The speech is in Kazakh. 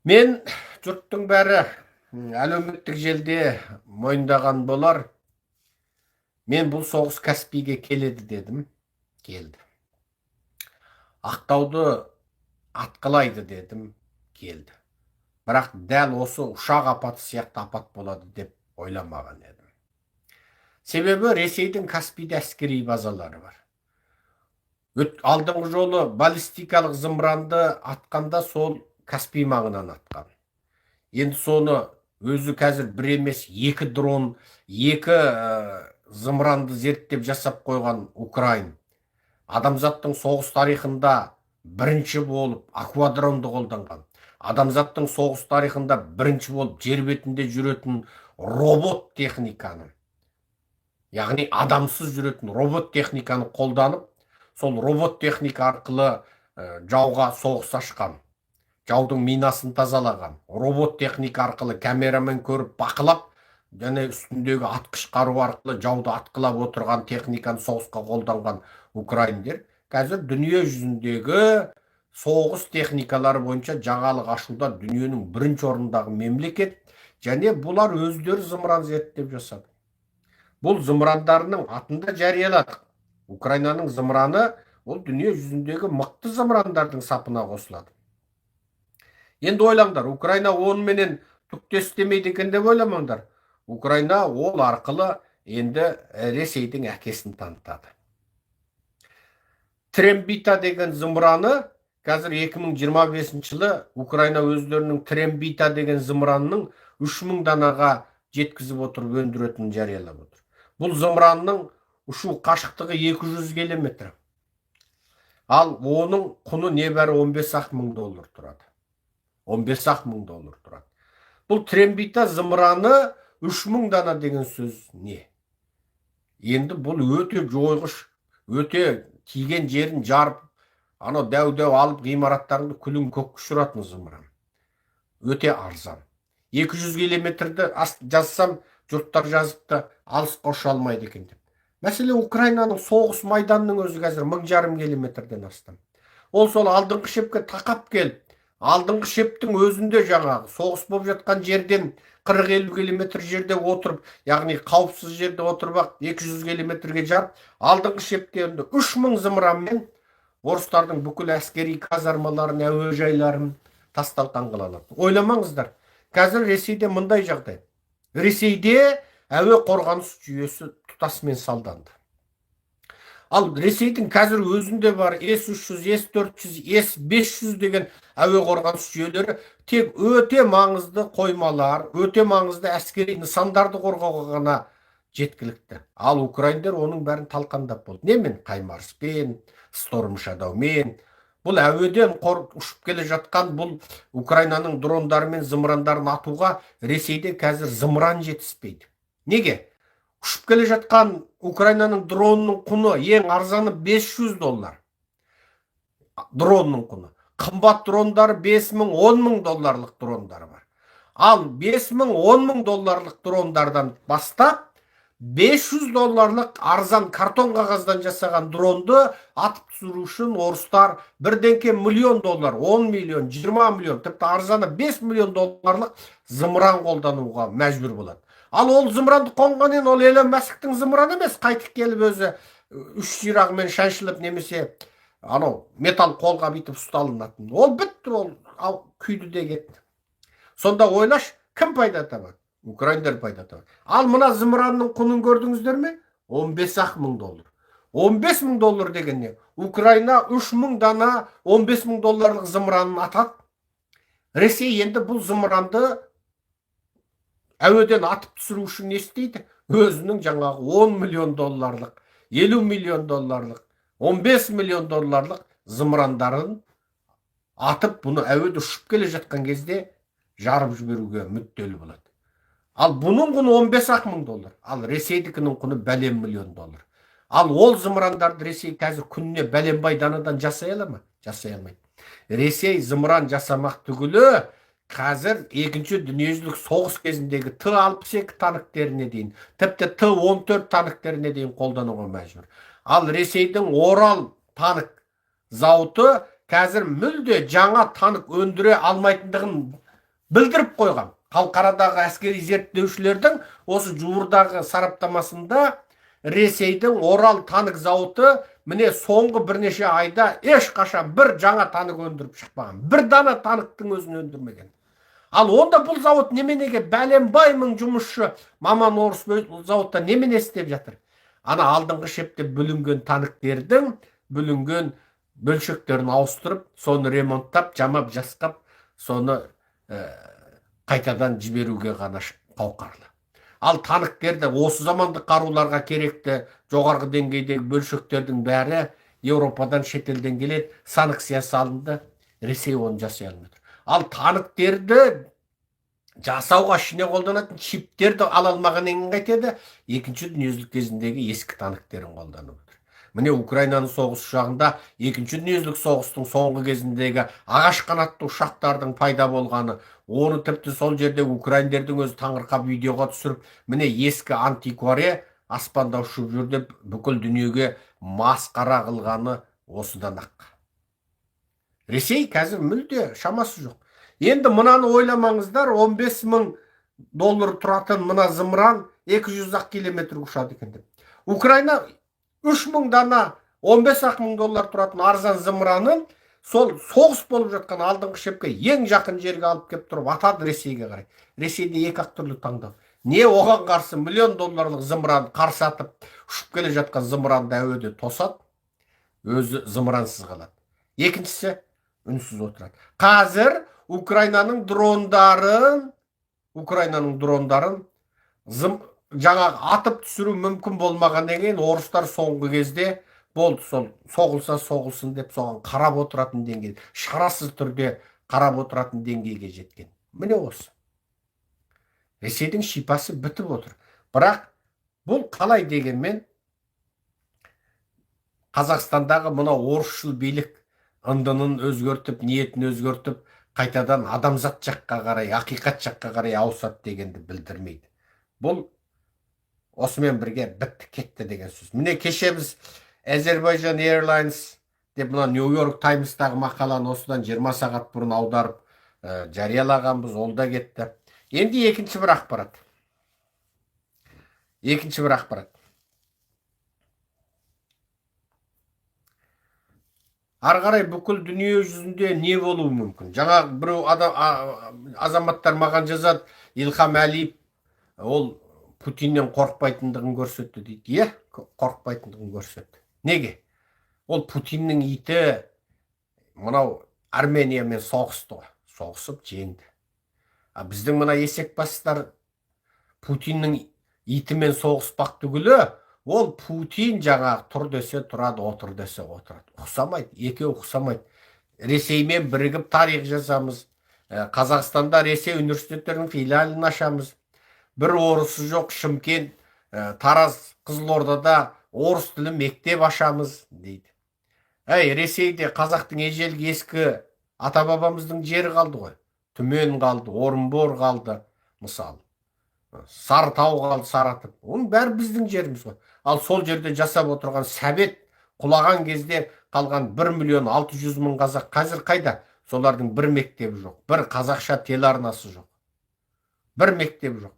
Мен жұрттың бәрі әлеуметтік желіде мойындаған болар. Мен бұл соғыс Каспийге келеді дедім. Келді. Ақтауды атқылайды дедім. Келді. Бірақ дәл осы ұшақ апаты сияқты апат болады деп ойламаған едім. Себебі Ресейдің Каспийде әскери базалары бар. Алдыңғы жолы баллистикалық зымыранды атқанда сол Каспий маңынан атқан. Енді соны өзі қазір бір емес екі дрон, екі зымыранды зерттеп жасап қойған Украин. Адамзаттың соғыс тарихында бірінші болып аквадронды қолданған. Адамзаттың соғыс тарихында бірінші болып жер бетінде жүретін робот техниканы, яғни адамсыз жүретін робот техниканы қолданып, сол робот техника арқылы жауға соғыс ашқан. Жаудың минасын тазалаған, робот техника арқылы камерамен көріп бақылап, және үстіндегі атқыш қару арқылы жауды атқылап отырған техниканы соғысқа қолданған украиндер қазір дүние жүзіндегі соғыс техникалары бойынша жаңалық ашуда дүниенің бірінші орындағы мемлекет, және бұлар өздері зымыран зерттеп жасады. Бұл зымырандарының атында жарияладық. Украинаның зымыраны ол дүние жүзіндегі мықты зымырандардың сапына қосылады. Енді ойлаңдар, Украина онымен түктес демейді екен деп ойламаңдар. Украина ол арқылы енді Ресейдің әкесін танытады. Трембита деген зымыраны қазір 2025 жылы Украина өздерінің Трембита деген зымыранның 3000 данаға жеткізіп отырып өндіретінін жариялап отыр. Бұл зымыранның ұшу қашықтығы 200 километр. Ал оның құны небәрі $15,000 тұрады. $15,000 тұрады. Бұл Трембита зымыраны 3000 дана деген сөз не? Енді бұл өте жойғыш, өте тиген жерін жарып, анау дәу алып ғимараттарыңды күлін көк ұшыратын зымыран. Өте арзан. 200 километрді жазсам, жұрттар жазыпты, алысқа ұша алмайды екен деп. Мәселе Украинаның соғыс майданының өзі қазір 1500 километрден астам. Ол сол алдыңғы шепке тақап келіп, алдыңғы шептің өзінде жаңағы соғыс болып жатқан жерден 40-50 километр жерде отырып, яғни қауіпсіз жерде отырып 200 километрге жарып, алдыңғы шептерінде 3000 зымыранмен орыстардың бүкіл әскери казармаларын, әуежайларын тас-талқан қыла алады. Ойламаңыздар, қазір Ресейде мындай жағдай. Ресейде әуе қорғаныс жүйесі тұтасымен салданды. Ал Ресейдің қазір өзінде бар С-300, С-400, С-500 деген әуе қорғаныс жүйелері тек өте маңызды қоймалар, өте маңызды әскери нысандарды қорғауға ғана жеткілікті. Ал украиндер оның бәрін талқандап болды. Немен? Хаймарспен, Storm Shadowмен. Бұл әуеден ұшып келе жатқан бұл Украинаның дрондары мен зымырандарын атуға Ресейде қазір зымыран жетіспейді. Неге? Ұшып келе жатқан Украинаның дронының құны ең арзаны $500. Дронның құны. Қымбат дрондары $5000-10,000 дрондары бар. Ал $5000-10,000 дрондардан бастап $500 арзан картон қағаздан жасаған дронды атып түсіру үшін орыстар $1 миллион, $10 миллион, $20 миллион, тіпті арзаны $5 миллион зымыран қолдануға мәжбүр болады. Ал ол зымыранды қонғанен ол Элон Масктың зымыраны емес, қайтып келіп өзі үш сирағымен шаншылып немесе анау металл қолға бүйтіп ұсталынатын. Ол бітті, ол күйді де кетті. Сонда ойлаш, кім пайда табады? Украиндар пайда табады. Ал мына зымыранның құнын көрдіңіздер ме? $15,000. $15,000 деген не? Украина 3000 дана $15,000 зымыранын атады. Ресей енді бұл зымыранды әуеден атып түсіру үшін не істейді? Өзінің жаңағы $10 миллион, $50 миллион, $15 миллион зымырандарын атып, бұны әуеде ұшып келе жатқан кезде жарып жіберуге мүдделі болады. Ал бұның құны $15,000, ал Ресейдікінің құны $1 миллион. Ал ол зымырандарды Ресей қазір күніне бәленбай данадан жасай ала ма? Жасай алмайды. Ресей зымыран жасамақ түгілі қазір екінші дүниежүзілік соғыс кезіндегі Т-62 танктеріне дейін, тіпті Т-14 танктеріне дейін қолдануға мәжбүр. Ал Ресейдің Орал танк зауыты қазір мүлде жаңа танк өндіре алмайтындығын білдіріп қойған. Халықарадағы әскери зерттеушілердің осы жуырдағы сараптамасында Ресейдің Орал танк зауыты міне соңғы бірнеше айда ешқашан бір жаңа танк өндіріп шықпаған. Бір дана танктың өзін өндірмеген. Ал онда бұл зауыт неменеге бәленбай мың жұмысшы маман орыс зауытта немене істеп жатыр? Ана алдыңғы шепте бүлінген танктердің бүлінген бөлшектерін ауыстырып, соны ремонттап, жамап, жасқап, соны қайтадан жіберуге ғана қауқарлы. Ал танктерді осы замандық қаруларға керекті жоғарғы деңгейдегі бөлшектердің бәрі Еуропадан, шетелден келеді, санкциясы алынды, Ресей оны жасай алмайды. Ал танктерді жасауға ішіне қолданатын чиптерді ала алмағаннан қайтеді, екінші дүниежүзілік кезіндегі ескі танктерін қолданып отыр. Міне Украинаның соғыс ұшағында екінші дүниежүзілік соғыстың соңғы кезіндегі ағаш қанатты ұшақтардың пайда болғаны, оны тіпті сол жерде украиндердің өзі таңырқап видеоға түсіріп, міне ескі антикваре аспанда ұшып жүр деп бүкіл дүниеге масқара қылғаны осыдан ақ. Ресей қазір мүлде шамасы жоқ. Енді мынаны ойламаңыздар, 15 мың доллар тұратын мына зымыран 200 километр ұшады екен деп. Украина 3 мың дана 15 мың доллар тұратын арзан зымыранын сол соғыс болып жатқан алдыңғы шепке ең жақын жерге алып кеп тұрып атады Ресейге қарай. Ресейде екі-ақ түрлі таңдау. Не оған қарсы миллион долларлық зымыран қарсы атып, ұшып келе жатқан зымыранды әуеде тосады, өзі зымырансыз қалады. Екіншісі үнсіз отырады. Қазір Украинаның дрондарын жаңағы атып түсіру мүмкін болмағаннан кейін орыстар соңғы кезде болды, сол соғылса соғылсын деп соған қарап отыратын деңгей, шарасыз түрде қарап отыратын деңгейге жеткен. Міне осы. Ресейдің шипасы бітіп отыр. Бірақ бұл қалай дегенмен Қазақстандағы мына орысшыл билік ындынын өзгертіп, ниетін өзгертіп, қайтадан адамзат жаққа қарай, ақиқат жаққа қарай ауысады дегенді білдірмейді. Бұл осымен бірге бітті кетті деген сөз. Міне кеше біз Azerbaijan Airlines деп мына New York Times'тағы мақаланы осыдан 20 сағат бұрын аударып жариялағанбыз, ол да кетті. Енді екінші бір ақпарат. Ары қарай бүкіл дүние жүзінде не болуы мүмкін? Жаңа біреу азаматтар маған жазады, Илхам Әлиев ол Путиннен қорқпайтындығын көрсетті дейді. Қорқпайтындығын көрсетті. Неге? Ол Путиннің иті мынау Армениямен соғысты, соғысып жеңді. Біздің мына есекбастар Путиннің итімен соғыспақ түгілі, ол Путин жаңағы тұр десе тұрады, отыр десе отырады. Ұқсамайды, екеуі ұқсамайды. Ресеймен бірігіп тарих жазамыз. Қазақстанда Ресей университеттерінің филиалын ашамыз. Бір орысы жоқ Шымкент, Тараз, Қызылордада орыс тілі мектеп ашамыз дейді. Ресейде қазақтың ежелгі ескі ата-бабамыздың жері қалды ғой. Түмен қалды, Орынбор қалды, мысалы. Сарытау қалды, Саратов. Оның бәрі біздің жеріміз ғой. Ал сол жерде жасап отырған Совет құлаған кезде қалған 1.600.000 қазақ қазір қайда? Солардың бір мектебі жоқ, бір қазақша телеарнасы жоқ. Бір мектебі жоқ.